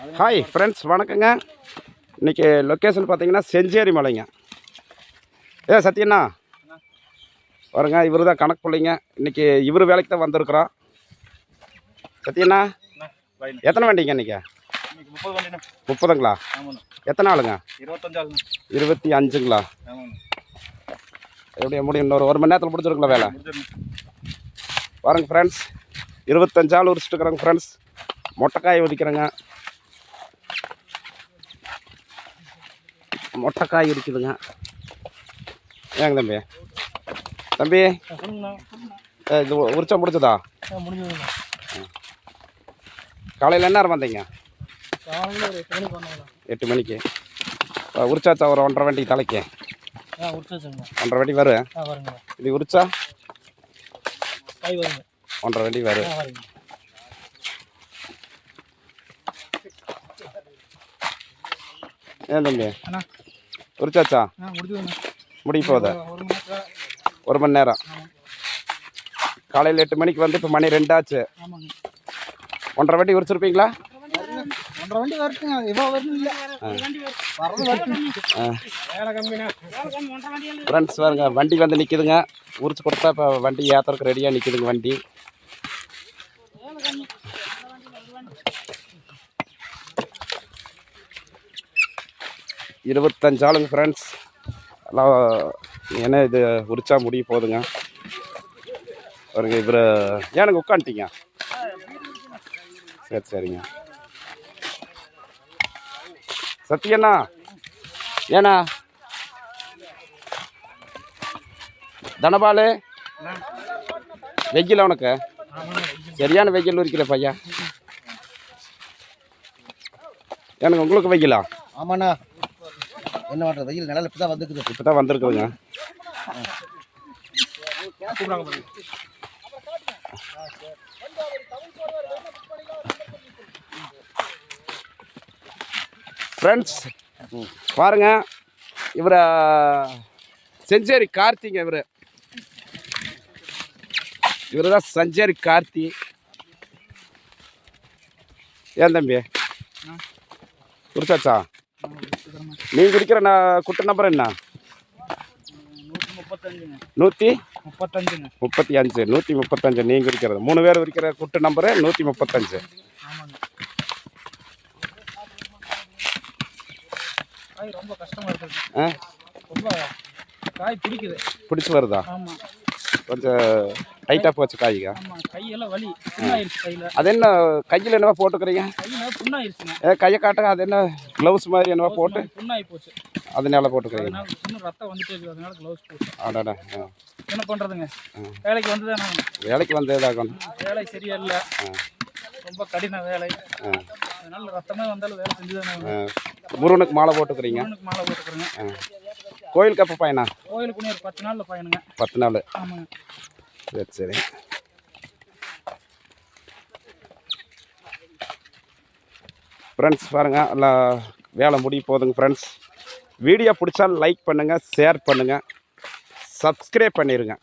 Hi friends, வணக்கங்க. இன்றைக்கி location பார்த்தீங்கன்னா செஞ்சேரி மலைங்க. சத்யண்ணா வருங்க. இவர் தான் கணக்கு பிள்ளைங்க. இன்றைக்கி இவர் வேலைக்கு தான் வந்திருக்குறோம். சத்யண்ணா, எத்தனை வண்டிங்க இன்றைக்கி? 30ங்களா? எத்தனை ஆளுங்க? 25ங்களா? எப்படியா முடியும்? இன்னொரு 1 மணி நேரத்தில் முடிச்சிருக்கலாம் வேலை. பாருங்க ஃப்ரெண்ட்ஸ், 25 ஆள் உரிச்சிட்டு இருக்கிறாங்க ஃப்ரெண்ட்ஸ். மொட்டைக்காய் உரிக்கிறேங்க. மொட்டைக்காய் இருக்குதுங்க. ஏங்க தம்பி தம்பி இது உரிச்சா முடிச்சதா? காலையில் என்ன நேரம் வந்தீங்க? 8 மணிக்கு. உரிச்சாச்சா? ஒரு 1.5 வண்டி தலைக்கு 1.5 வண்டி வரும். இது உரிச்சா 1.5 வண்டி வரும். ஏன் தம்பி உரிச்சாச்சா? முடிய போகுது. 1 மணி நேரம். காலையில் 8 மணிக்கு வந்து இப்போ மணி 2 ஆச்சு. 1.5 வண்டி உரிச்சிருப்பீங்களா? ஃப்ரெண்ட்ஸ் பாருங்க, வண்டி வந்து நிற்கிதுங்க. உரிச்சு கொடுத்தா இப்போ வண்டி ஏற்றுறதுக்கு ரெடியாக நிற்கிதுங்க வண்டி. இருபத்தஞ்சு ஆளுங்க ஃப்ரெண்ட்ஸ். எல்லாம் ஏன்னா இது உரிச்சா முடிய போகுதுங்க. பாருங்க, இவர் ஏனுங்க உட்காந்துட்டீங்க? சரி சரிங்க. சத்யண்ணா ஏண்ணா? தனபாலு வெயில் உனக்கு சரியான வெயில் இருக்கிற பையன். ஏனுங்க உங்களுக்கு வெயிலா? ஆமாண்ணா, என்ன பண்ணுறது, வெயில் நிழல் இப்போ தான் வந்துருக்குது. இப்போ தான் வந்திருக்குதுங்க. ஃப்ரெண்ட்ஸ் பாருங்க, இவரை செஞ்சேரி கார்த்திங்க. இவர் தான் செஞ்சேரி கார்த்தி. ஏன் தம்பி குடிச்சாச்சா? நீங்கள் குடிக்கிற குட்டு நம்பர் என்ன? 135. 135 நீங்கள் குடிக்கிறது. 3 பேர் குடிக்கிற குட்டு நம்பரு 135. ரொம்ப கஷ்டமா இருக்குது. ரொம்ப காய் பிடிக்குது. பிடிச்சி வருதா? கொஞ்சம் டைட்டாக போச்சு காய்ங்க. கையெல்லாம் வலி புண்ணாயிருச்சு கையில். அது என்ன கையில் என்னவா போட்டுக்கிறீங்க? கையில் புண்ணாயிருச்சுங்க. கையை காட்டுங்க. அது என்ன க்ளவுஸ் மாதிரி என்னவா போட்டு புண்ணாகி போச்சு. அதனால போட்டுக்கிறீங்க. இன்னும் ரத்தம் வந்துட்டே இருக்குது, அதனால க்ளவுஸ் போட்டு. ஆடாடா, என்ன பண்ணுறதுங்க? வேலைக்கு வந்ததே நான். வேலைக்கு வந்ததாகும். வேலை சரியா இல்லை, ரொம்ப கடின வேலை. அதனால ரத்தமே வந்தாலும் வேலை செஞ்சுதானே. முருகனுக்கு மாலை போட்டுக்கிறீங்க? மாலை போட்டுக்கிறேங்க. கோயிலுக்கு எப்போ பயணா? கோயிலுக்கு ஒரு 10 நாளில் பயணுங்க. 10 நாள். ஆமாங்க. சரி சரி. ஃப்ரெண்ட்ஸ் பாருங்கள், எல்லாம் வேலை முடிய போகுதுங்க ஃப்ரெண்ட்ஸ். வீடியோ பிடிச்சாலும் லைக் பண்ணுங்கள், ஷேர் பண்ணுங்கள், சப்ஸ்கிரைப் பண்ணிடுங்க.